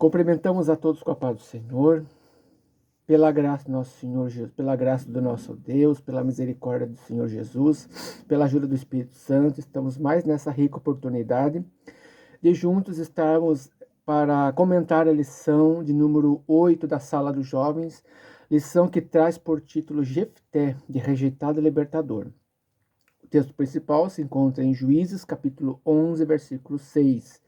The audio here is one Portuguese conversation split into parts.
Cumprimentamos a todos com a paz do Senhor, pela graça do nosso Senhor Jesus, pela graça do nosso Deus, pela misericórdia do Senhor Jesus, pela ajuda do Espírito Santo. Estamos mais nessa rica oportunidade de juntos estarmos para comentar a lição de número 8 da Sala dos Jovens, lição que traz por título Jefté, de rejeitado e libertador. O texto principal se encontra em Juízes, capítulo 11, versículo 6.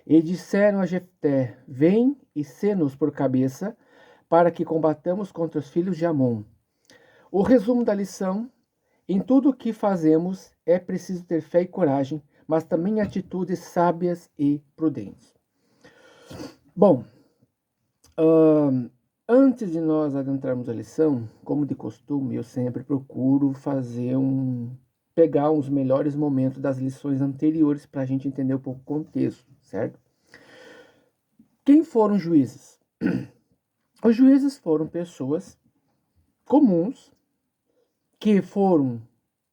E disseram a Jefté: vem e sê-nos por cabeça, para que combatamos contra os filhos de Amon. O resumo da lição: em tudo o que fazemos é preciso ter fé e coragem, mas também atitudes sábias e prudentes. Bom, antes de nós adentrarmos a lição, como de costume, eu sempre procuro pegar os melhores momentos das lições anteriores para a gente entender um pouco o contexto, certo? Quem foram os juízes? Os juízes foram pessoas comuns que foram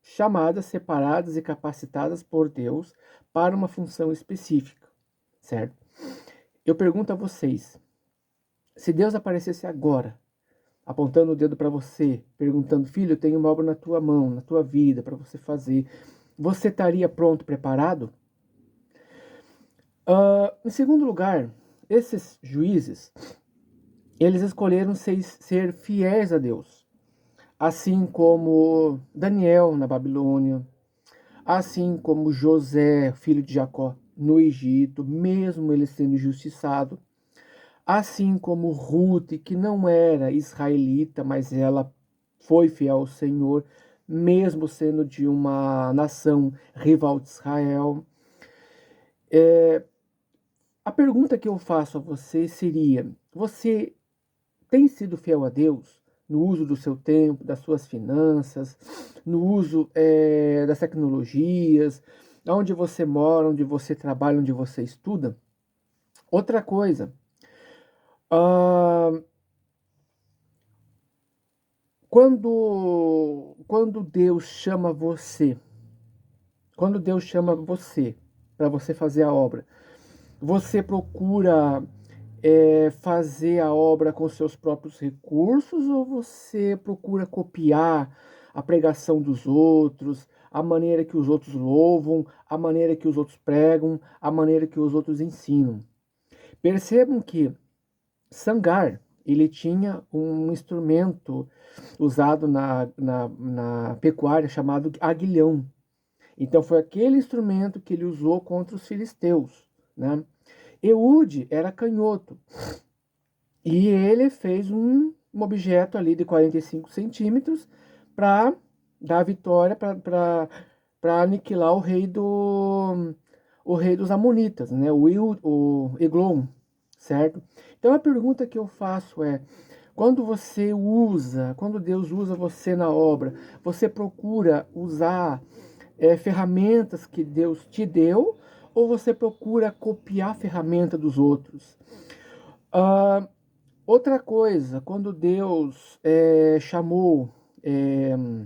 chamadas, separadas e capacitadas por Deus para uma função específica, certo? Eu pergunto a vocês, se Deus aparecesse agora, apontando o dedo para você, perguntando: filho, eu tenho uma obra na tua mão, na tua vida, para você fazer, você estaria pronto, preparado? Em segundo lugar, esses juízes, eles escolheram ser fiéis a Deus, assim como Daniel na Babilônia, assim como José, filho de Jacó, no Egito, mesmo ele sendo injustiçado, assim como Ruth, que não era israelita, mas ela foi fiel ao Senhor, mesmo sendo de uma nação rival de Israel. A pergunta que eu faço a você seria: você tem sido fiel a Deus no uso do seu tempo, das suas finanças, no uso das tecnologias, onde você mora, onde você trabalha, onde você estuda? Outra coisa, quando Deus chama você, para você fazer a obra, você procura fazer a obra com seus próprios recursos, ou você procura copiar a pregação dos outros, a maneira que os outros louvam, a maneira que os outros pregam, a maneira que os outros ensinam? Percebam que Sangar, ele tinha um instrumento usado na pecuária chamado aguilhão. Então foi aquele instrumento que ele usou contra os filisteus, né? Eude era canhoto e ele fez um objeto ali de 45 centímetros para dar vitória, para aniquilar o rei dos Amonitas, né? O Eglon, certo? Então a pergunta que eu faço é: quando Deus usa você na obra, você procura usar ferramentas que Deus te deu, ou você procura copiar a ferramenta dos outros? Outra coisa, quando Deus chamou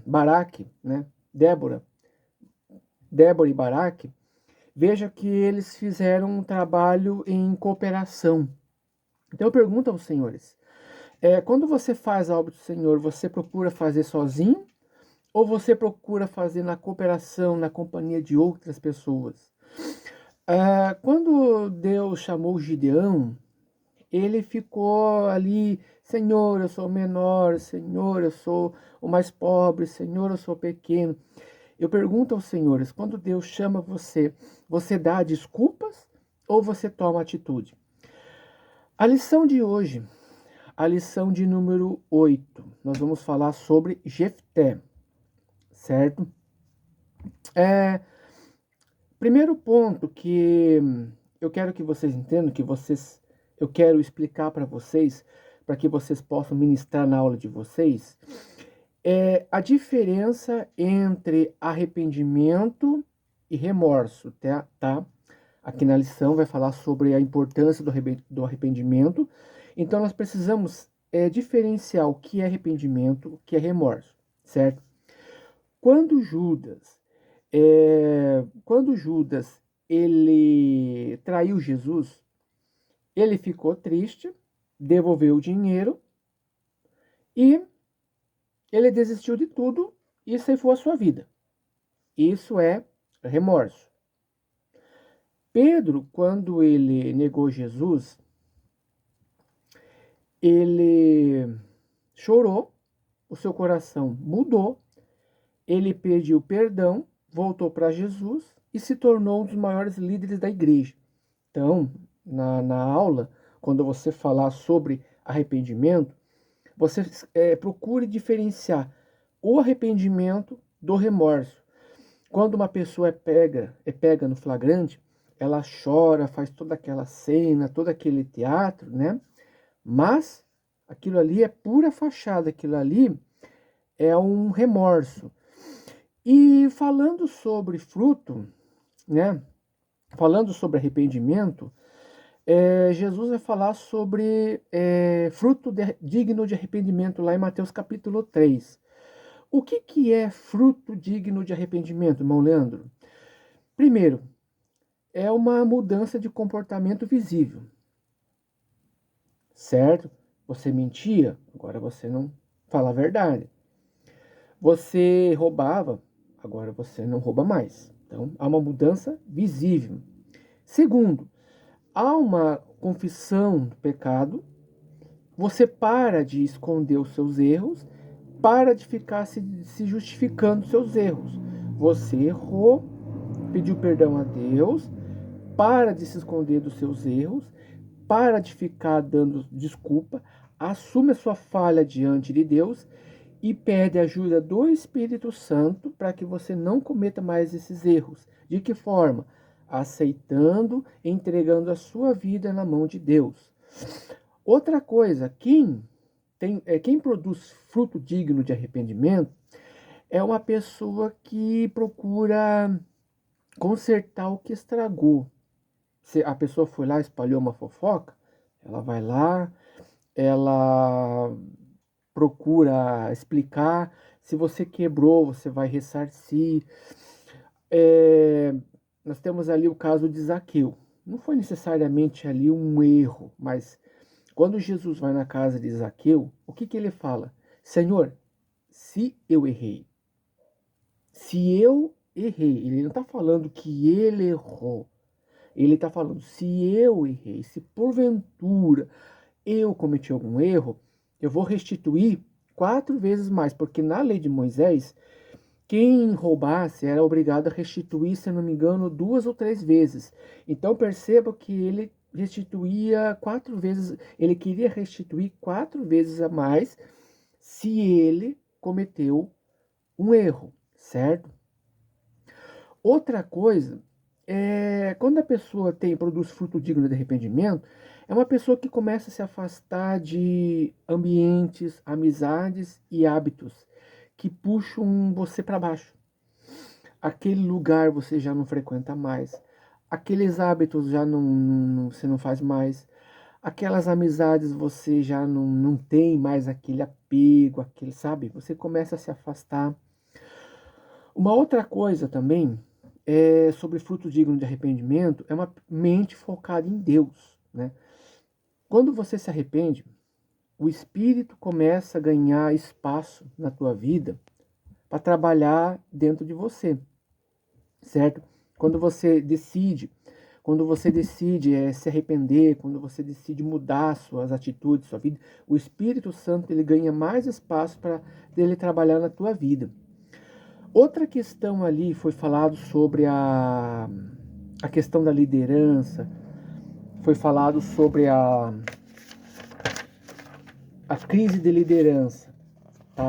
Baraque, né, Débora e Baraque, veja que eles fizeram um trabalho em cooperação. Então eu pergunto aos senhores, quando você faz a obra do Senhor, você procura fazer sozinho, ou você procura fazer na cooperação, na companhia de outras pessoas? Quando Deus chamou Gideão, ele ficou ali: Senhor, eu sou o menor, Senhor, eu sou o mais pobre, Senhor, eu sou pequeno. Eu pergunto aos senhores, quando Deus chama você, você dá desculpas ou você toma atitude? A lição de hoje, a lição de número 8, nós vamos falar sobre Jefté, certo? Primeiro ponto que eu quero que vocês entendam, eu quero explicar para vocês, para que vocês possam ministrar na aula de vocês, é a diferença entre arrependimento e remorso, tá? Aqui na lição vai falar sobre a importância do arrependimento. Então nós precisamos diferenciar o que é arrependimento, o que é remorso, certo? Quando Judas ele traiu Jesus, Ele ficou triste, devolveu o dinheiro e ele desistiu de tudo e ceifou a sua vida. Isso é remorso. Pedro, quando ele negou Jesus, ele chorou, o seu coração mudou, ele pediu perdão, voltou para Jesus e se tornou um dos maiores líderes da igreja. Então, na aula, quando você falar sobre arrependimento, você procure diferenciar o arrependimento do remorso. Quando uma pessoa é pega no flagrante, ela chora, faz toda aquela cena, todo aquele teatro, né? Mas aquilo ali é pura fachada, aquilo ali é um remorso. E falando sobre fruto, né? Falando sobre arrependimento, Jesus vai falar sobre fruto digno de arrependimento lá em Mateus capítulo 3. O que é fruto digno de arrependimento, irmão Leandro? Primeiro, é uma mudança de comportamento visível, certo? Você mentia, agora você não fala a verdade. Você roubava, agora você não rouba mais. Então, há uma mudança visível. Segundo, há uma confissão do pecado, você para de esconder os seus erros, para de ficar se justificando os seus erros. Você errou, pediu perdão a Deus, para de se esconder dos seus erros, para de ficar dando desculpa, assume a sua falha diante de Deus e pede ajuda do Espírito Santo para que você não cometa mais esses erros. De que forma? Aceitando, entregando a sua vida na mão de Deus. Outra coisa, quem produz fruto digno de arrependimento é uma pessoa que procura consertar o que estragou. Se a pessoa foi lá e espalhou uma fofoca, ela vai lá, ela procura explicar. Se você quebrou, você vai ressarcir. Nós temos ali o caso de Zaqueu. Não foi necessariamente ali um erro, mas quando Jesus vai na casa de Zaqueu, o que ele fala? Senhor, se eu errei, ele não está falando que ele errou. Ele está falando, se eu errei, se porventura eu cometi algum erro, eu vou restituir 4 vezes mais, porque na lei de Moisés, quem roubasse era obrigado a restituir, se não me engano, 2 ou 3 vezes. Então perceba que ele restituía 4 vezes, ele queria restituir 4 vezes a mais se ele cometeu um erro, certo? Outra coisa quando a pessoa produz fruto digno de arrependimento, é uma pessoa que começa a se afastar de ambientes, amizades e hábitos que puxam você para baixo. Aquele lugar você já não frequenta mais, aqueles hábitos já você não faz mais, aquelas amizades você já não tem mais aquele apego, aquele, sabe? Você começa a se afastar. Uma outra coisa também sobre fruto digno de arrependimento é uma mente focada em Deus, né? Quando você se arrepende, o Espírito começa a ganhar espaço na tua vida para trabalhar dentro de você, certo? Quando você decide se arrepender, quando você decide mudar suas atitudes, sua vida, o Espírito Santo ele ganha mais espaço para ele trabalhar na tua vida. Outra questão ali foi falado sobre a questão da liderança, foi falado sobre a crise de liderança. Tá?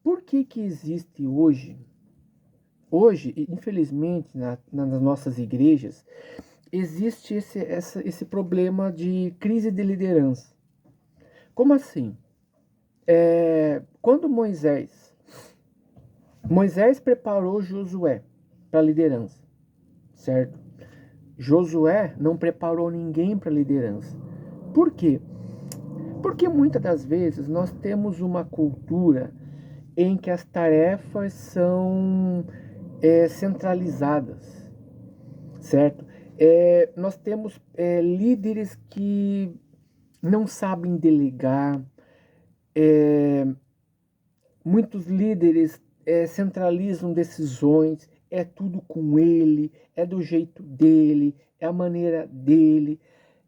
Por que existe hoje, infelizmente, nas nossas igrejas, existe esse problema de crise de liderança? Como assim? Quando Moisés preparou Josué para a liderança, certo? Josué não preparou ninguém para a liderança. Por quê? Porque muitas das vezes nós temos uma cultura em que as tarefas são centralizadas, certo? Nós temos líderes que não sabem delegar, muitos líderes centralizam decisões, é tudo com ele, é do jeito dele, é a maneira dele.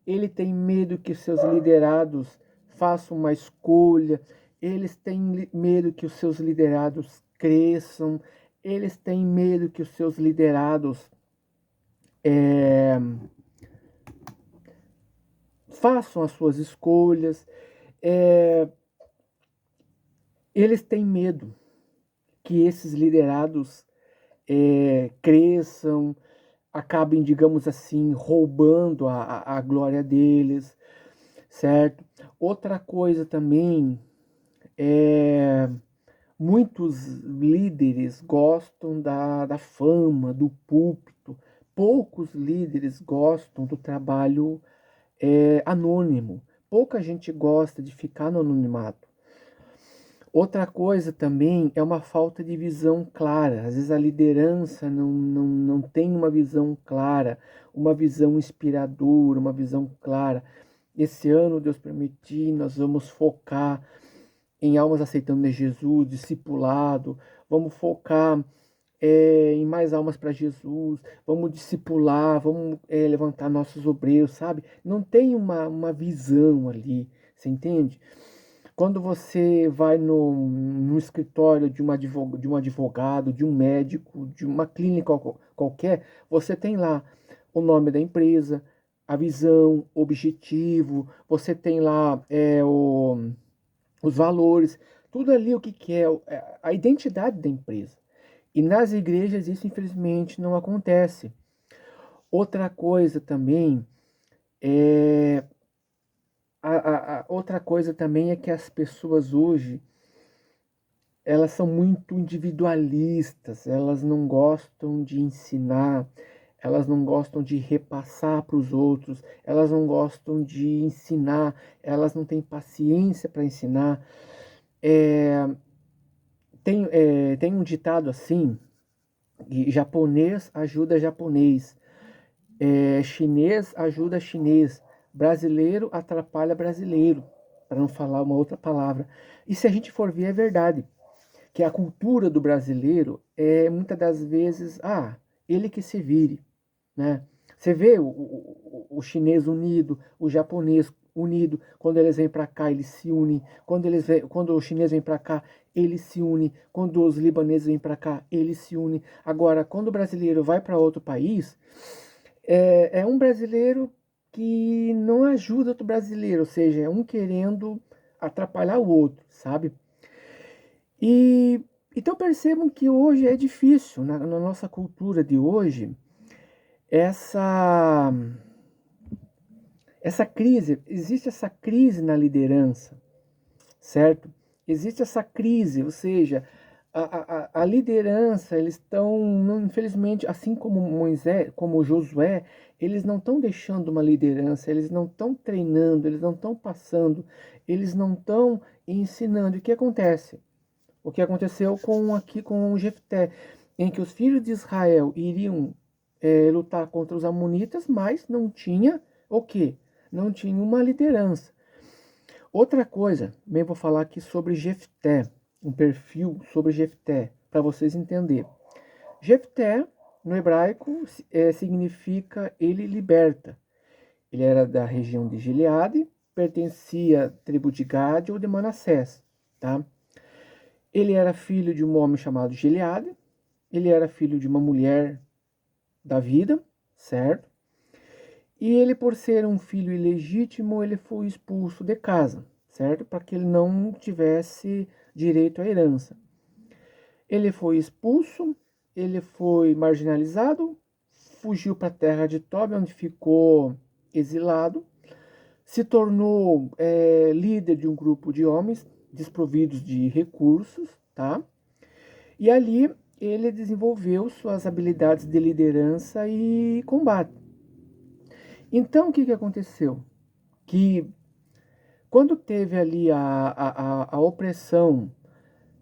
Ele tem medo que os seus liderados façam uma escolha, eles têm medo que os seus liderados cresçam, eles têm medo que os seus liderados é, façam as suas escolhas, é, eles têm medo que esses liderados cresçam, acabem, digamos assim, roubando a glória deles, certo? Outra coisa também é muitos líderes gostam da fama, do púlpito. Poucos líderes gostam do trabalho anônimo. Pouca gente gosta de ficar no anonimato. Outra coisa também é uma falta de visão clara. Às vezes a liderança não tem uma visão clara, uma visão inspiradora, uma visão clara. Esse ano, Deus permitir, nós vamos focar em almas aceitando Jesus, discipulado, vamos focar em mais almas para Jesus, vamos discipular, vamos levantar nossos obreiros, sabe? Não tem uma visão ali, você entende? Quando você vai no escritório de um advogado, de um médico, de uma clínica qualquer, você tem lá o nome da empresa, a visão, o objetivo, você tem lá os valores, tudo ali o que é a identidade da empresa. E nas igrejas isso infelizmente não acontece. Outra coisa também é outra coisa também é que as pessoas hoje elas são muito individualistas, elas não gostam de ensinar, elas não gostam de repassar para os outros, elas não gostam de ensinar, elas não têm paciência para ensinar. Tem um ditado assim, que japonês ajuda japonês, chinês ajuda chinês, brasileiro atrapalha brasileiro, para não falar uma outra palavra. E se a gente for ver, é verdade. Que a cultura do brasileiro é muitas das vezes, ele que se vire, né? Você vê o chinês unido, o japonês unido, quando eles vêm para cá, eles se unem, quando o chinês vem para cá, eles se unem, quando os libaneses vêm para cá, eles se unem. Agora, quando o brasileiro vai para outro país, é um brasileiro que não ajuda outro brasileiro, ou seja, é um querendo atrapalhar o outro, sabe? E então percebam que hoje é difícil, na nossa cultura de hoje, essa, essa crise, existe essa crise na liderança, certo? Existe essa crise, ou seja, a liderança, eles estão, infelizmente, assim como Moisés, como Josué, eles não estão deixando uma liderança, eles não estão treinando, eles não estão passando, eles não estão ensinando. E o que acontece? O que aconteceu aqui com o Jefté, em que os filhos de Israel iriam lutar contra os amonitas, mas não tinha o quê? Não tinha uma liderança. Outra coisa, também vou falar aqui sobre Jefté, um perfil sobre Jefté, para vocês entenderem. Jefté, no hebraico, significa ele liberta. Ele era da região de Gileade, pertencia à tribo de Gade ou de Manassés, tá? Ele era filho de um homem chamado Gileade, ele era filho de uma mulher da vida, certo? E ele, por ser um filho ilegítimo, ele foi expulso de casa, certo? Para que ele não tivesse direito à herança. Ele foi expulso, ele foi marginalizado, fugiu para a terra de Tob, onde ficou exilado, se tornou líder de um grupo de homens desprovidos de recursos, tá? E ali ele desenvolveu suas habilidades de liderança e combate. Então, o que aconteceu? Que quando teve ali a opressão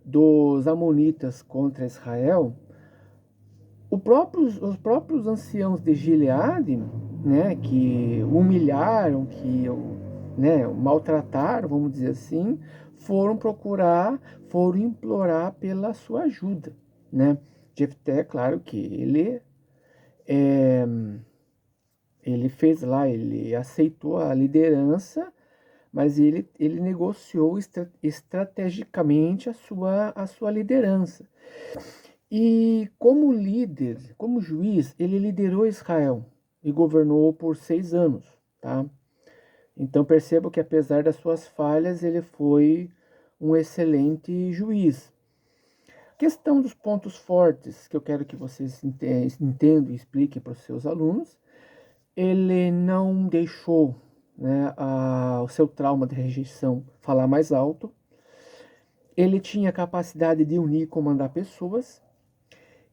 dos amonitas contra Israel, Os próprios anciãos de Gileade, né, que humilharam, que, né, maltrataram, vamos dizer assim, foram implorar pela sua ajuda, né? Jefté, claro que é, ele fez lá, ele aceitou a liderança, mas ele negociou estrategicamente a sua liderança. E como líder, como juiz, ele liderou Israel e governou por 6 anos, tá? Então perceba que apesar das suas falhas, ele foi um excelente juiz. Questão dos pontos fortes que eu quero que vocês entendam e expliquem para os seus alunos. Ele não deixou, né, o seu trauma de rejeição falar mais alto. Ele tinha a capacidade de unir e comandar pessoas.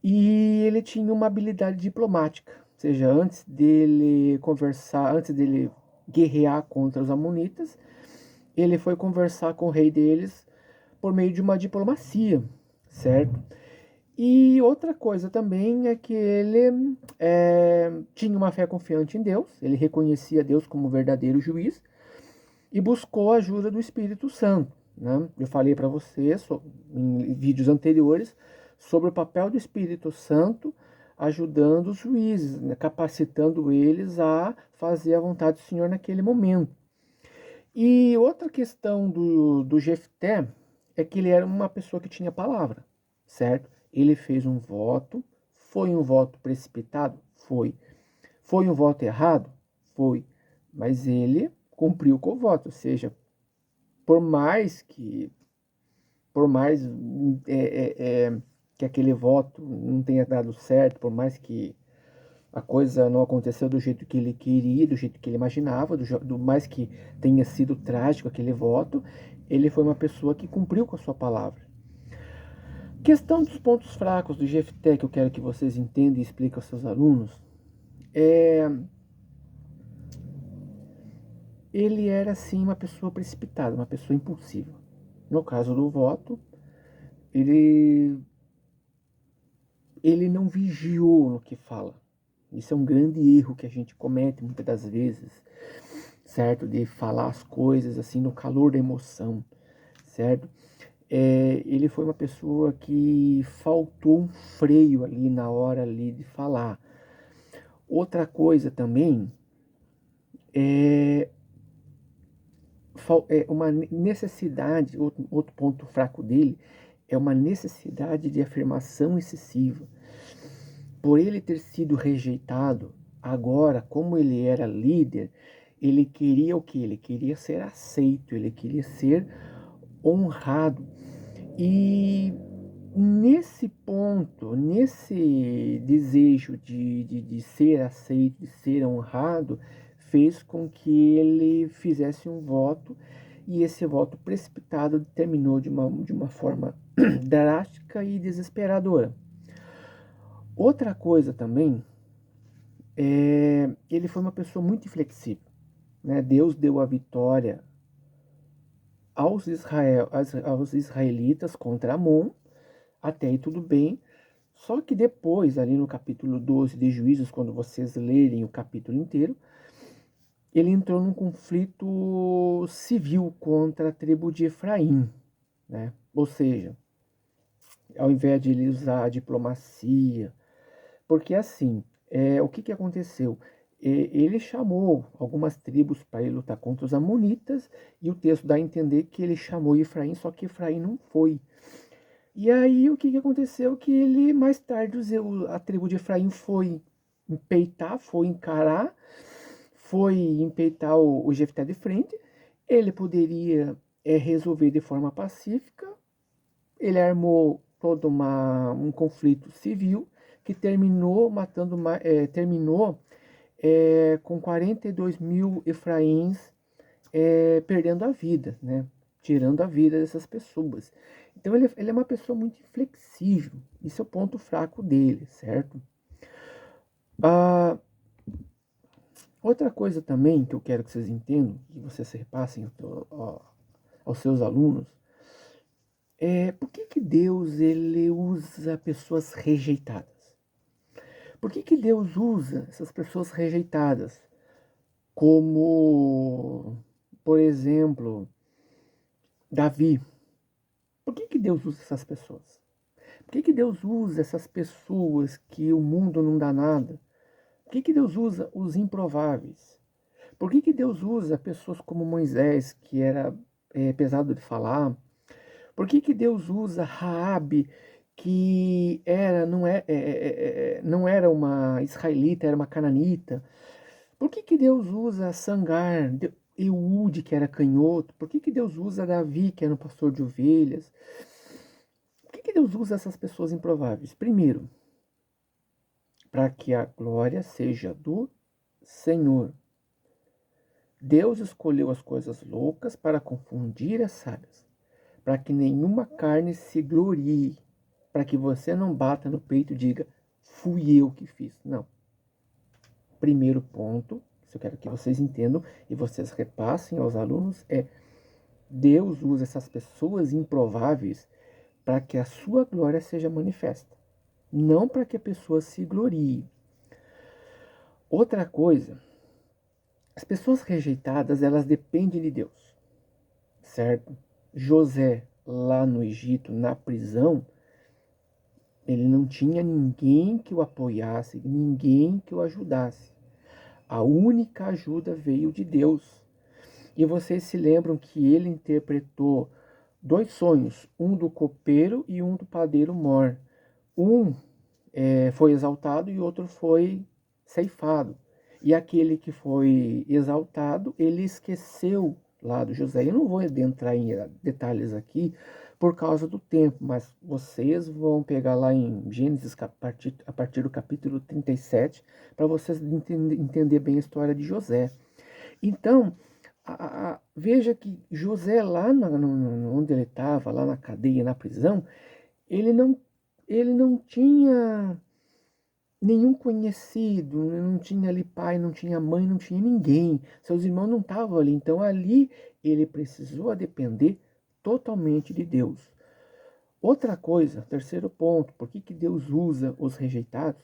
E ele tinha uma habilidade diplomática, ou seja, antes dele conversar, antes dele guerrear contra os amonitas, ele foi conversar com o rei deles por meio de uma diplomacia, certo? E outra coisa também é que ele tinha uma fé confiante em Deus, ele reconhecia Deus como verdadeiro juiz e buscou a ajuda do Espírito Santo, né? Eu falei para você em vídeos anteriores sobre o papel do Espírito Santo ajudando os juízes, né? Capacitando eles a fazer a vontade do Senhor naquele momento. E outra questão do Jefté é que ele era uma pessoa que tinha palavra, certo? Ele fez um voto, foi um voto precipitado? Foi. Foi um voto errado? Foi. Mas ele cumpriu com o voto, ou seja, por mais que por mais que aquele voto não tenha dado certo, por mais que a coisa não aconteceu do jeito que ele queria, do jeito que ele imaginava, do mais que tenha sido trágico aquele voto, ele foi uma pessoa que cumpriu com a sua palavra. Questão dos pontos fracos do Jefté que eu quero que vocês entendam e expliquem aos seus alunos, ele era sim uma pessoa precipitada, uma pessoa impulsiva. No caso do voto, ele não vigiou no que fala. Isso é um grande erro que a gente comete muitas das vezes, certo? De falar as coisas assim no calor da emoção, certo? Ele foi uma pessoa que faltou um freio ali na hora ali de falar. Outra coisa também é uma necessidade, outro ponto fraco dele é uma necessidade de afirmação excessiva. Por ele ter sido rejeitado, agora, como ele era líder, ele queria o que? Ele queria ser aceito, ele queria ser honrado. E nesse ponto, nesse desejo de ser aceito, de ser honrado, fez com que ele fizesse um voto e esse voto precipitado terminou de uma forma drástica e desesperadora. Outra coisa também, ele foi uma pessoa muito inflexível, né? Deus deu a vitória aos israelitas contra Amon, até aí tudo bem, só que depois, ali no capítulo 12 de Juízes, quando vocês lerem o capítulo inteiro, ele entrou num conflito civil contra a tribo de Efraim, né? Ou seja, ao invés de ele usar a diplomacia, porque assim, o que aconteceu? Ele chamou algumas tribos para ele lutar contra os amonitas, e o texto dá a entender que ele chamou Efraim, só que Efraim não foi. E aí o que aconteceu? Que ele, mais tarde, a tribo de Efraim foi foi encarar, foi empeitar o Jefté de frente. Ele poderia resolver de forma pacífica. Ele armou todo um conflito civil que terminou com 42 mil Efraíns perdendo a vida, né? Tirando a vida dessas pessoas. Então ele é uma pessoa muito inflexível. Isso é o ponto fraco dele, certo? Outra coisa também que eu quero que vocês entendam, que vocês repassem aos seus alunos, por que Deus ele usa pessoas rejeitadas? Por que Deus usa essas pessoas rejeitadas? Como, por exemplo, Davi. Por que Deus usa essas pessoas? Por que Deus usa essas pessoas que o mundo não dá nada? Por que Deus usa os improváveis? Por que Deus usa pessoas como Moisés, que era pesado de falar? Por que Deus usa Raabe, que não era uma israelita, era uma cananita? Por que Deus usa Sangar, Eude, que era canhoto? Por que Deus usa Davi, que era um pastor de ovelhas? Por que Deus usa essas pessoas improváveis? Primeiro, para que a glória seja do Senhor. Deus escolheu as coisas loucas para confundir as sábias, para que nenhuma carne se glorie, para que você não bata no peito e diga, fui eu que fiz. Não. Primeiro ponto, que eu quero que vocês entendam e vocês repassem aos alunos, é Deus usa essas pessoas improváveis para que a sua glória seja manifesta, não para que a pessoa se glorie. Outra coisa, as pessoas rejeitadas, elas dependem de Deus, certo? José, lá no Egito, na prisão, ele não tinha ninguém que o apoiasse, ninguém que o ajudasse. A única ajuda veio de Deus. E vocês se lembram que ele interpretou dois sonhos, um do copeiro e um do padeiro mor. Um foi exaltado e outro foi ceifado. E aquele que foi exaltado, ele esqueceu lá do José. Eu não vou entrar em detalhes aqui por causa do tempo, mas vocês vão pegar lá em Gênesis a partir do capítulo 37 para vocês entender bem a história de José. Então, veja que José lá onde ele estava, lá na cadeia, na prisão, ele não, ele não tinha nenhum conhecido, não tinha ali pai, não tinha mãe, não tinha ninguém. Seus irmãos não estavam ali. Então ali ele precisou depender totalmente de Deus. Outra coisa, terceiro ponto, por que Deus usa os rejeitados?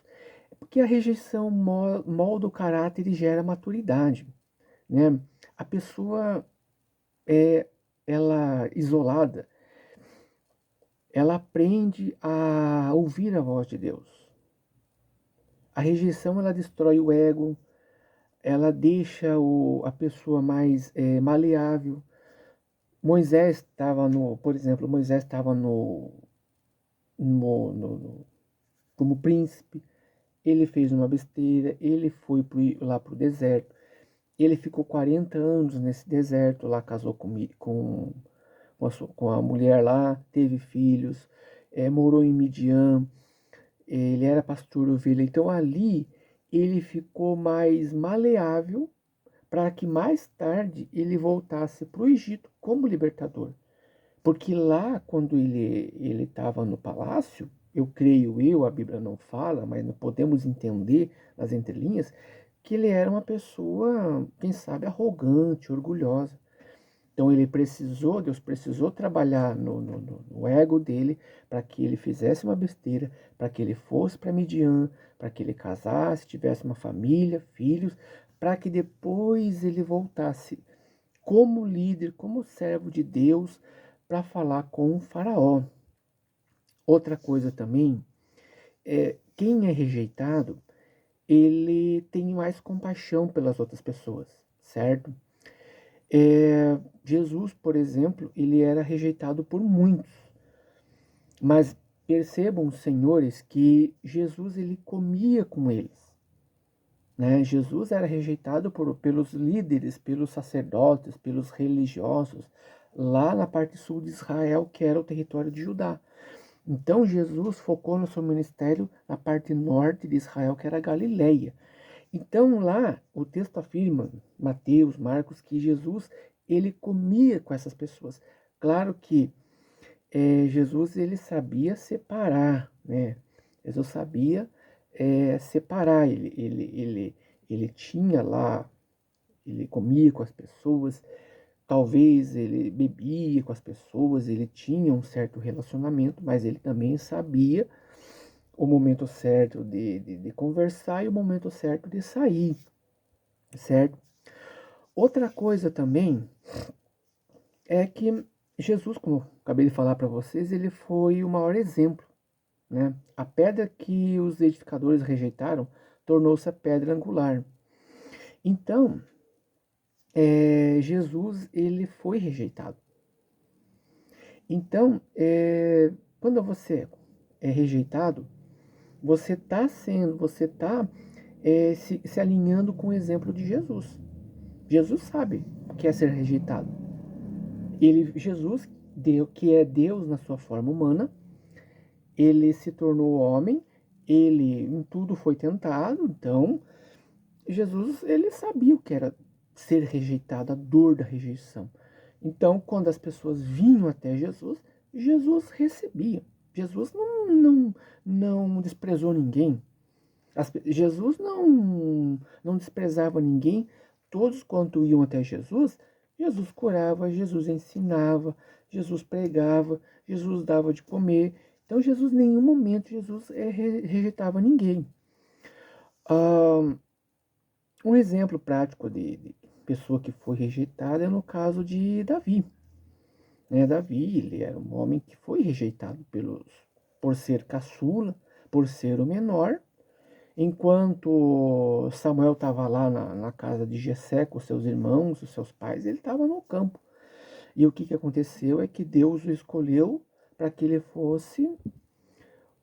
É porque a rejeição molda o caráter e gera maturidade, né? A pessoa ela isolada, ela aprende a ouvir a voz de Deus. A rejeição ela destrói o ego, ela deixa a pessoa mais maleável. Moisés estava por exemplo, Moisés estava como príncipe, ele fez uma besteira, ele foi lá para o deserto, ele ficou 40 anos nesse deserto, lá casou com a mulher lá, teve filhos, morou em Midian, ele era pastor de ovelha, então ali ele ficou mais maleável para que mais tarde ele voltasse para o Egito como libertador. Porque lá, quando ele estava no palácio, eu creio a Bíblia não fala, mas não podemos entender nas entrelinhas, que ele era uma pessoa, quem sabe, arrogante, orgulhosa. Então Deus precisou trabalhar no ego dele para que ele fizesse uma besteira, para que ele fosse para Midian, para que ele casasse, tivesse uma família, filhos, para que depois ele voltasse como líder, como servo de Deus, para falar com o faraó. Outra coisa também, quem é rejeitado, ele tem mais compaixão pelas outras pessoas, certo? Jesus, por exemplo, ele era rejeitado por muitos, mas percebam, senhores, que Jesus ele comia com eles, né? Jesus era rejeitado pelos líderes, pelos sacerdotes, pelos religiosos, lá na parte sul de Israel, que era o território de Judá. Então Jesus focou no seu ministério na parte norte de Israel, que era a Galileia. Então lá o texto afirma, Mateus, Marcos, que Jesus ele comia com essas pessoas. Claro que Jesus ele sabia separar, né? Jesus sabia separar. Ele tinha lá, ele comia com as pessoas, talvez ele bebia com as pessoas, ele tinha um certo relacionamento, mas ele também sabia o momento certo de conversar e o momento certo de sair, certo? Outra coisa também é que Jesus, como eu acabei de falar para vocês, ele foi o maior exemplo, né? A pedra que os edificadores rejeitaram tornou-se a pedra angular. Então, Jesus ele foi rejeitado. Então, quando você é rejeitado, você está se alinhando com o exemplo de Jesus. Jesus sabe o que é ser rejeitado. Jesus, que é Deus na sua forma humana, ele se tornou homem, ele em tudo foi tentado, então Jesus ele sabia o que era ser rejeitado, a dor da rejeição. Então, quando as pessoas vinham até Jesus, Jesus recebia. Jesus não desprezou ninguém. Jesus não desprezava ninguém. Todos quanto iam até Jesus, Jesus curava, Jesus ensinava, Jesus pregava, Jesus dava de comer. Então, Jesus, em nenhum momento, Jesus rejeitava ninguém. Um exemplo prático de pessoa que foi rejeitada é no caso de Davi. Né? Davi, ele era um homem que foi rejeitado por ser caçula, por ser o menor. Enquanto Samuel estava lá na casa de Jessé com seus irmãos, os seus pais, ele estava no campo. E o que aconteceu é que Deus o escolheu para que ele fosse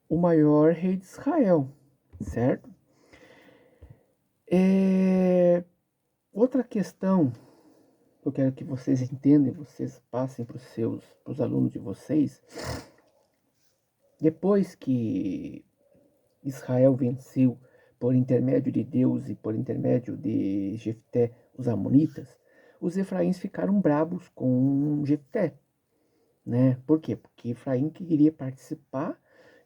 o maior rei de Israel, certo? Outra questão que eu quero que vocês entendam, vocês passem para os alunos de vocês, depois que Israel venceu por intermédio de Deus e por intermédio de Jefté os amonitas, os efraíns ficaram bravos com Jefté, né? Por quê? Porque Efraim queria participar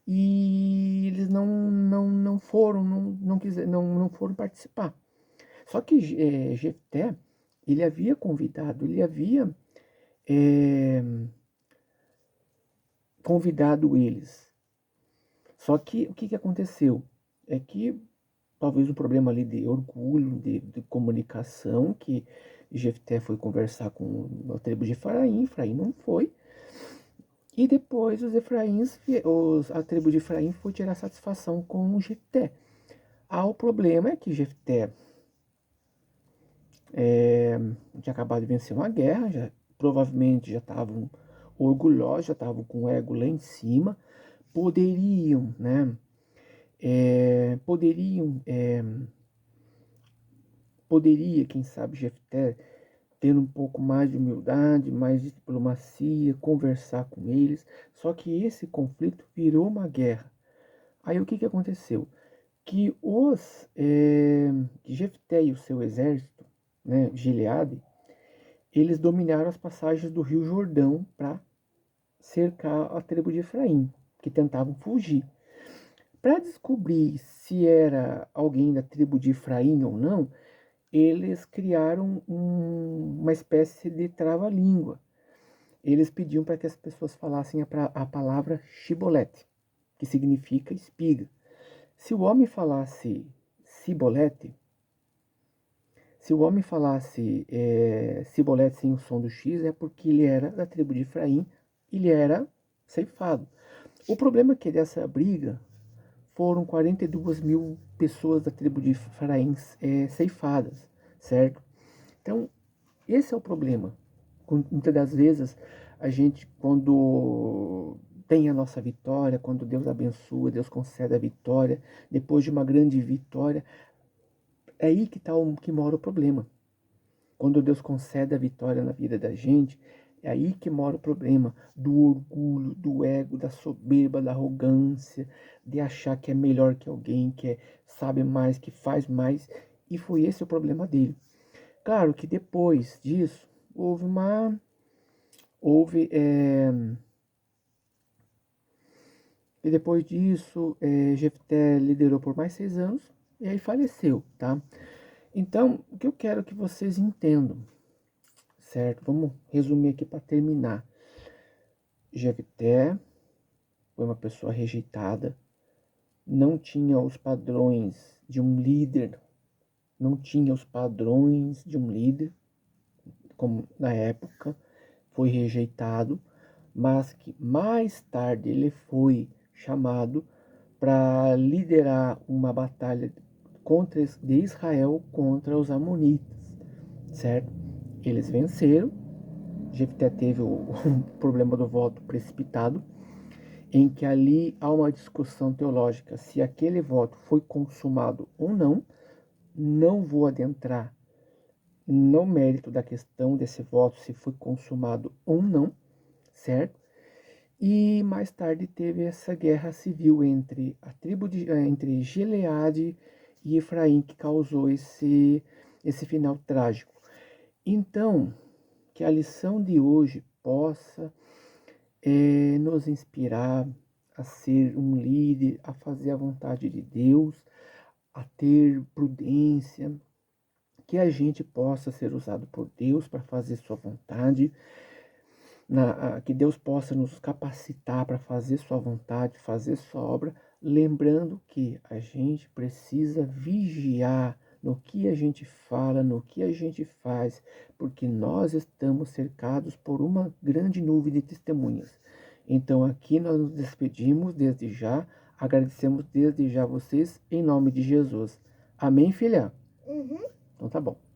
e eles não foram, não foram participar. Só que Jefté, ele havia convidado, é, convidado eles. Só que o que aconteceu? É que talvez um problema ali de orgulho, de comunicação, que Jefté foi conversar com a tribo de Efraim, Efraim não foi. E depois a tribo de Efraim foi tirar satisfação com Jefté. O problema é que Jefté tinha acabado de vencer uma guerra, provavelmente já estavam orgulhosos, já estavam com o ego lá em cima, poderiam, né? Poderia, quem sabe, Jefté ter um pouco mais de humildade, mais de diplomacia, conversar com eles. Só que esse conflito virou uma guerra. Aí o que aconteceu? Que Jefté e o seu exército, né, Gileade, eles dominaram as passagens do Rio Jordão para cercar a tribo de Efraim, que tentavam fugir. Para descobrir se era alguém da tribo de Efraim ou não, eles criaram uma espécie de trava-língua. Eles pediam para que as pessoas falassem a palavra chibolete, que significa espiga. Se o homem falasse cibolete, se o homem falasse cibolete sem o som do X, é porque ele era da tribo de Efraim, ele era ceifado. O problema é que dessa briga foram 42 mil pessoas da tribo de Efraim ceifadas, certo? Então, esse é o problema. Muitas das vezes, a gente, quando tem a nossa vitória, quando Deus abençoa, Deus concede a vitória, depois de uma grande vitória, é aí que mora o problema. Quando Deus concede a vitória na vida da gente, é aí que mora o problema do orgulho, do ego, da soberba, da arrogância, de achar que é melhor que alguém, sabe mais, que faz mais. E foi esse o problema dele. Claro que depois disso, houve e depois disso, Jefté liderou por mais 6 anos e aí faleceu, tá? Então, o que eu quero que vocês entendam, certo? Vamos resumir aqui para terminar. Jefté foi uma pessoa rejeitada, não tinha os padrões de um líder, não tinha os padrões de um líder, como na época foi rejeitado, mas que mais tarde ele foi chamado para liderar uma batalha de Israel contra os amonitas, certo? Eles venceram. Jefté teve o problema do voto precipitado, em que ali há uma discussão teológica se aquele voto foi consumado ou não. Não vou adentrar no mérito da questão desse voto, se foi consumado ou não, certo? E mais tarde teve essa guerra civil entre a entre Gileade e Efraim, que causou esse final trágico. Então, que a lição de hoje possa nos inspirar a ser um líder, a fazer a vontade de Deus, a ter prudência, que a gente possa ser usado por Deus para fazer sua vontade, que Deus possa nos capacitar para fazer sua vontade, fazer sua obra, lembrando que a gente precisa vigiar no que a gente fala, no que a gente faz, porque nós estamos cercados por uma grande nuvem de testemunhas. Então aqui nós nos despedimos desde já, agradecemos desde já vocês, em nome de Jesus. Amém, filha? Uhum. Então tá bom.